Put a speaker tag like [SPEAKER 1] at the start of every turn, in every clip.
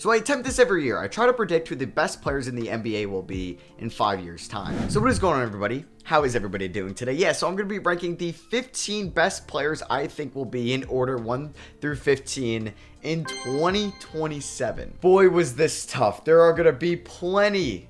[SPEAKER 1] So I attempt this every year. I try to predict who the best players in the NBA will be in 5 years' time. So what is going on, everybody? How is everybody doing today? Yeah, so I'm going to be ranking the 15 best players I think will be in order 1 through 15 in 2027. Boy, was this tough. There are going to be plenty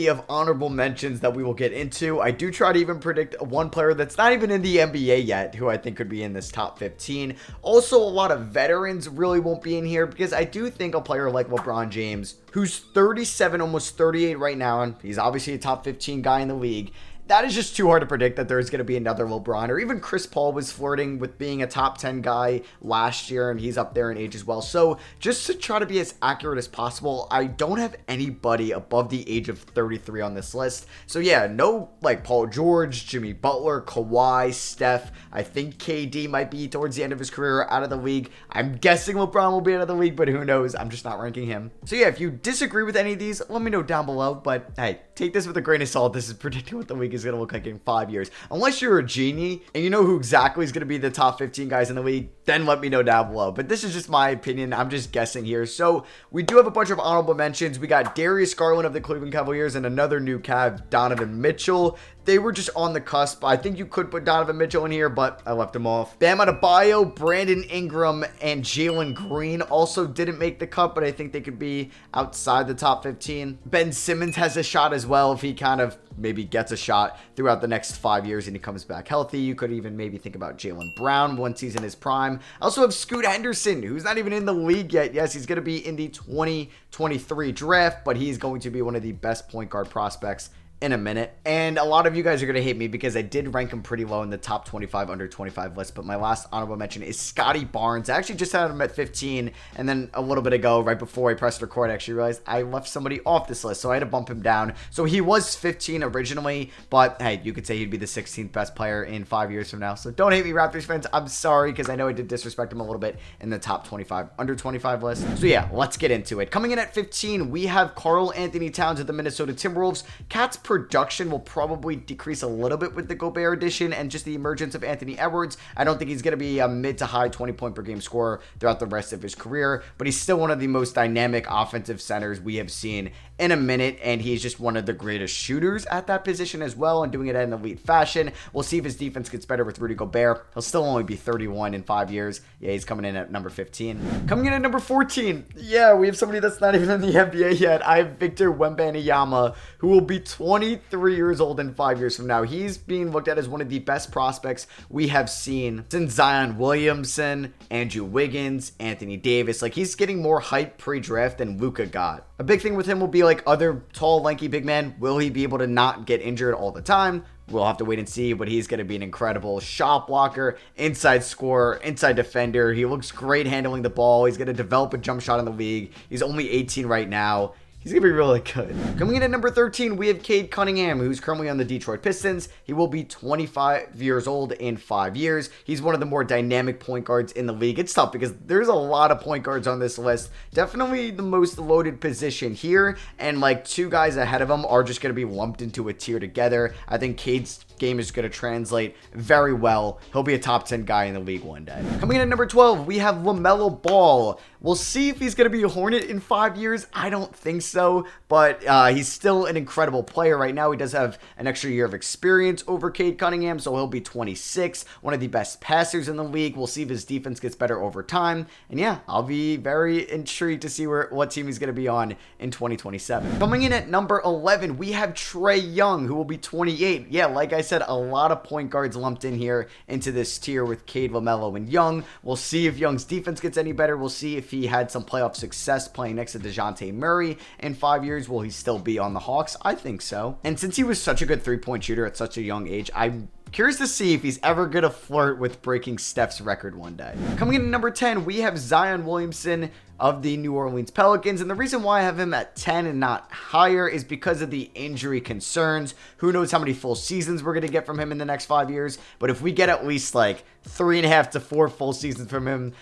[SPEAKER 1] of honorable mentions that we will get into. I do try to even predict one player that's not even in the NBA yet, who I think could be in this top 15. Also, a lot of veterans really won't be in here because I do think a player like LeBron James, who's 37, almost 38 right now, and he's obviously a top 15 guy in the league, that is just too hard to predict that there's going to be another LeBron. Or even Chris Paul was flirting with being a top 10 guy last year, and he's up there in age as well. So just to try to be as accurate as possible, I don't have anybody above the age of 33 on this list. So yeah, no like Paul George, Jimmy Butler, Kawhi, Steph. I think KD might be towards the end of his career out of the league. I'm guessing LeBron will be out of the league, but who knows? I'm just not ranking him. So yeah, if you disagree with any of these, let me know down below. But hey, take this with a grain of salt. This is predicting what the league is going to look like in 5 years. Unless you're a genie and you know who exactly is going to be the top 15 guys in the league, then let me know down below. But this is just my opinion. I'm just guessing here. So we do have a bunch of honorable mentions. We got Darius Garland of the Cleveland Cavaliers and another new Cav, Donovan Mitchell. They were just on the cusp. I think you could put Donovan Mitchell in here, but I left him off. Bam Adebayo, Brandon Ingram, and Jalen Green also didn't make the cut, but I think they could be outside the top 15. Ben Simmons has a shot as well if he kind of maybe gets a shot throughout the next 5 years and he comes back healthy. You could even maybe think about Jaylen Brown once he's in his prime. I also have Scoot Henderson, who's not even in the league yet. Yes, he's going to be in the 2023 draft, but he's going to be one of the best point guard prospects in a minute. And a lot of you guys are going to hate me because I did rank him pretty low in the top 25 under 25 list, but my last honorable mention is Scotty Barnes. I actually just had him at 15, and then a little bit ago, right before I pressed record, I actually realized I left somebody off this list, so I had to bump him down. So he was 15 originally, but hey, you could say he'd be the 16th best player in 5 years from now. So don't hate me, Raptors fans. I'm sorry, because I know I did disrespect him a little bit in the top 25 under 25 list. So yeah, let's get into it. Coming in at 15, we have Karl Anthony Towns of the Minnesota Timberwolves. Cat's production will probably decrease a little bit with the Gobert addition and just the emergence of Anthony Edwards. I don't think he's going to be a mid to high 20 point per game scorer throughout the rest of his career, but he's still one of the most dynamic offensive centers we have seen in a minute, and he's just one of the greatest shooters at that position as well, and doing it in elite fashion. We'll see if his defense gets better with Rudy Gobert. He'll still only be 31 in 5 years. Yeah, he's coming in at number 15. Coming in at number 14, yeah, we have somebody that's not even in the NBA yet. I have Victor Wembanyama, who will be 23 years old in 5 years from now. He's being looked at as one of the best prospects we have seen since Zion Williamson, Andrew Wiggins, Anthony Davis. Like, he's getting more hype pre-draft than Luka got. A big thing with him will be like other tall, lanky big men. Will he be able to not get injured all the time? We'll have to wait and see, but he's going to be an incredible shot blocker, inside scorer, inside defender. He looks great handling the ball. He's going to develop a jump shot in the league. He's only 18 right now. He's going to be really good. Coming in at number 13, we have Cade Cunningham, who's currently on the Detroit Pistons. He will be 25 years old in 5 years. He's one of the more dynamic point guards in the league. It's tough because there's a lot of point guards on this list. Definitely the most loaded position here, and like 2 guys ahead of him are just going to be lumped into a tier together. I think Cade's game is going to translate very well. He'll be a top 10 guy in the league one day. Coming in at number 12, we have LaMelo Ball. We'll see if he's going to be a Hornet in 5 years. I don't think so, but he's still an incredible player right now. He does have an extra year of experience over Cade Cunningham, so he'll be 26, one of the best passers in the league. We'll see if his defense gets better over time, and yeah, I'll be very intrigued to see what team he's going to be on in 2027. Coming in at number 11, we have Trae Young, who will be 28. Yeah, like I said, a lot of point guards lumped in here into this tier with Cade, LaMelo, and Young. We'll see if Young's defense gets any better. We'll see if he had some playoff success playing next to DeJounte Murray in 5 years. Will he still be on the Hawks? I think so. And since he was such a good three-point shooter at such a young age, I'm curious to see if he's ever going to flirt with breaking Steph's record one day. Coming in at number 10, we have Zion Williamson of the New Orleans Pelicans, and the reason why I have him at 10 and not higher is because of the injury concerns. Who knows how many full seasons we're going to get from him in the next 5 years, but if we get at least like 3.5 to 4 full seasons from him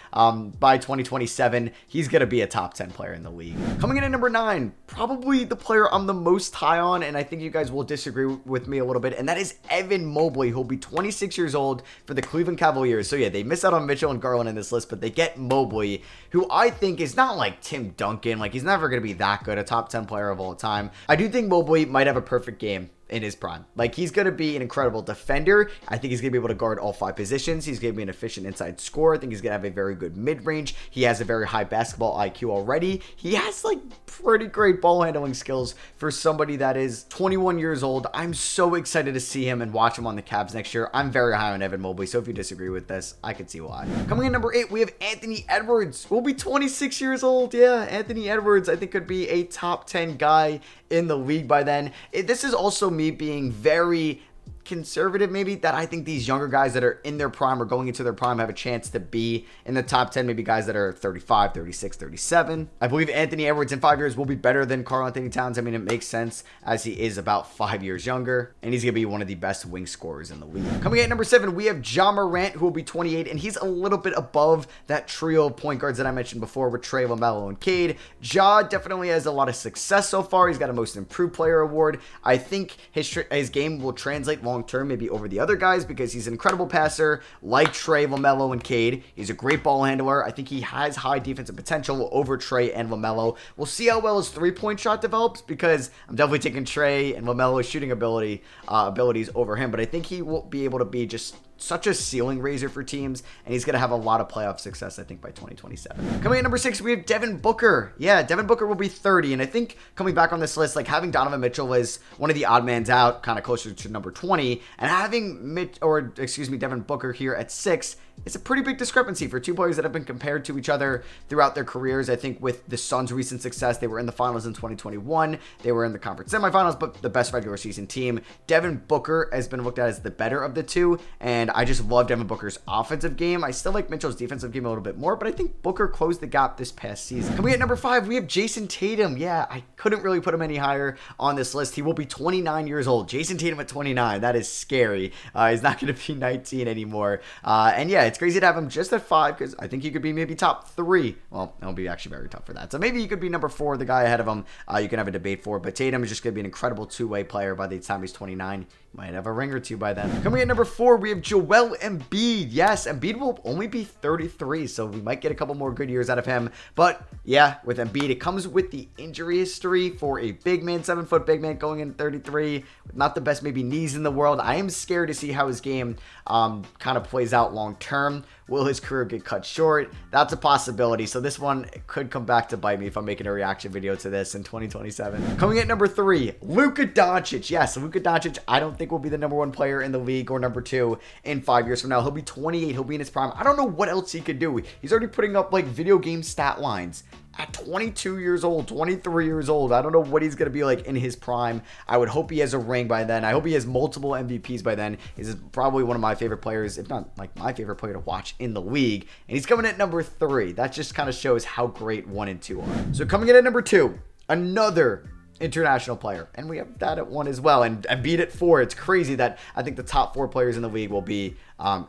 [SPEAKER 1] by 2027, he's going to be a top 10 player in the league. Coming in at number 9, probably the player I'm the most high on, and I think you guys will disagree with me a little bit, and that is Evan Mobley, who'll be 26 years old for the Cleveland Cavaliers. So yeah, they miss out on Mitchell and Garland in this list, but they get Mobley, who I think is not like Tim Duncan. Like, he's never going to be that good, a top 10 player of all time. I do think Mobley might have a perfect game in his prime. Like, he's going to be an incredible defender. I think he's going to be able to guard all 5 positions. He's going to be an efficient inside scorer. I think he's going to have a very good mid-range. He has a very high basketball IQ already. He has like pretty great ball handling skills for somebody that is 21 years old. I'm so excited to see him and watch him on the Cavs next year. I'm very high on Evan Mobley, so if you disagree with this, I can see why. Coming in number 8, we have Anthony Edwards, who will be 26 years old. Yeah, Anthony Edwards, I think, could be a top 10 guy in the league by then. This is also me being very conservative, maybe, that I think these younger guys that are in their prime or going into their prime have a chance to be in the top 10, maybe guys that are 35, 36, 37. I believe Anthony Edwards in 5 years will be better than Karl Anthony Towns. I mean, it makes sense as he is about 5 years younger, and he's going to be one of the best wing scorers in the league. Coming in at number 7, we have Ja Morant, who will be 28, and he's a little bit above that trio of point guards that I mentioned before with Trey, LaMelo, and Cade. Ja definitely has a lot of success so far. He's got a Most Improved Player award. I think his game will translate long term, maybe over the other guys, because he's an incredible passer like Trey, LaMelo, and Cade. He's a great ball handler. I think he has high defensive potential over Trey and LaMelo. We'll see how well his three-point shot develops, because I'm definitely taking Trey and LaMelo's shooting abilities over him, but I think he will be able to be just such a ceiling raiser for teams, and he's going to have a lot of playoff success, I think, by 2027. Coming at number 6, we have Devin Booker. Yeah, Devin Booker will be 30, and I think coming back on this list, like, having Donovan Mitchell as one of the odd mans out, kind of closer to number 20, and having Devin Booker here at 6, it's a pretty big discrepancy for two players that have been compared to each other throughout their careers. I think with the Suns' recent success, they were in the finals in 2021. They were in the conference semifinals, but the best regular season team. Devin Booker has been looked at as the better of the two, and I just love Devin Booker's offensive game. I still like Mitchell's defensive game a little bit more, but I think Booker closed the gap this past season. Coming at number 5, we have Jason Tatum. Yeah, I couldn't really put him any higher on this list. He will be 29 years old. Jason Tatum at 29. That is scary. He's not going to be 19 anymore. And yeah, it's crazy to have him just at 5, because I think he could be maybe top 3. Well, it'll be actually very tough for that. So maybe he could be number 4, the guy ahead of him. You can have a debate for, but Tatum is just going to be an incredible two-way player by the time he's 29. Might have a ring or two by then. Coming at number 4, we have Joel Embiid. Yes, Embiid will only be 33, so we might get a couple more good years out of him. But yeah, with Embiid, it comes with the injury history for a big man, 7-foot big man going in 33, with not the best maybe knees in the world. I am scared to see how his game kind of plays out long term. Will his career get cut short? That's a possibility. So this one could come back to bite me if I'm making a reaction video to this in 2027. Coming at number 3, Luka Doncic. Yes, Luka Doncic, I don't think will be the number 1 player in the league or number 2 in 5 years from now. He'll be 28. He'll be in his prime. I don't know what else he could do. He's already putting up like video game stat lines at 22 years old, 23 years old. I don't know what he's going to be like in his prime. I would hope he has a ring by then. I hope he has multiple MVPs by then. He's probably one of my favorite players, if not like my favorite player to watch in the league. And he's coming at number 3. That just kind of shows how great 1 and 2 are. So coming in at number 2, another international player, and we have that at 1 as well, and Embiid at 4. It's crazy that I think the top 4 players in the league will be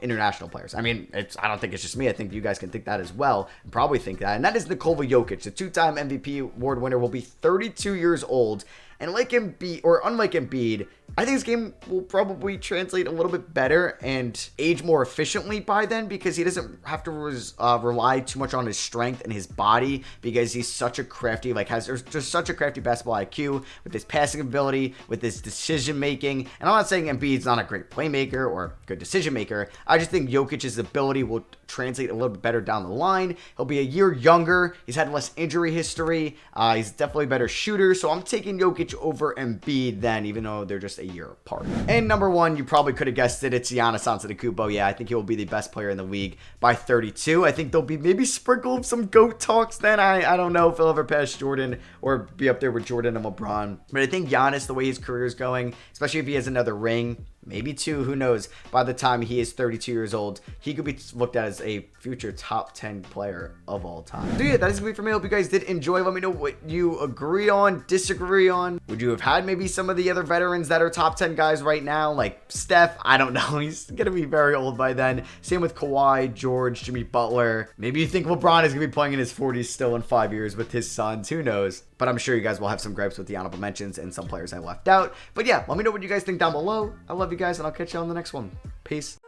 [SPEAKER 1] international players. I mean, I don't think it's just me. I think you guys can think that as well, and probably think that. And that is Nikola Jokic, the 2-time MVP award winner, will be 32 years old. And like Embiid, or unlike Embiid, I think his game will probably translate a little bit better and age more efficiently by then, because he doesn't have to rely too much on his strength and his body, because he's such a crafty, has just such a crafty basketball IQ with his passing ability, with his decision making. And I'm not saying Embiid's not a great playmaker or good decision maker. I just think Jokic's ability will translate a little bit better down the line. He'll be a year younger. He's had less injury history. He's definitely a better shooter. So I'm taking Jokic over Embiid then, even though they're just a year apart. And number 1, you probably could have guessed it. It's Giannis Antetokounmpo. Yeah, I think he will be the best player in the league by 32. I think there'll be maybe sprinkle of some GOAT talks then. I don't know if he'll ever pass Jordan or be up there with Jordan and LeBron. But I think Giannis, the way his career is going, especially if he has another ring, maybe 2, who knows. By the time he is 32 years old, he could be looked at as a future top 10 player of all time. So yeah, that is gonna be for me. I hope you guys did enjoy. Let me know what you agree on, disagree on. Would you have had maybe some of the other veterans that are top 10 guys right now, like Steph? I don't know. He's gonna be very old by then. Same with Kawhi, George, Jimmy Butler. Maybe you think LeBron is gonna be playing in his 40s still in 5 years with his sons. Who knows? But I'm sure you guys will have some gripes with the honorable mentions and some players I left out. But yeah, let me know what you guys think down below. I love you guys, and I'll catch you on the next one. Peace.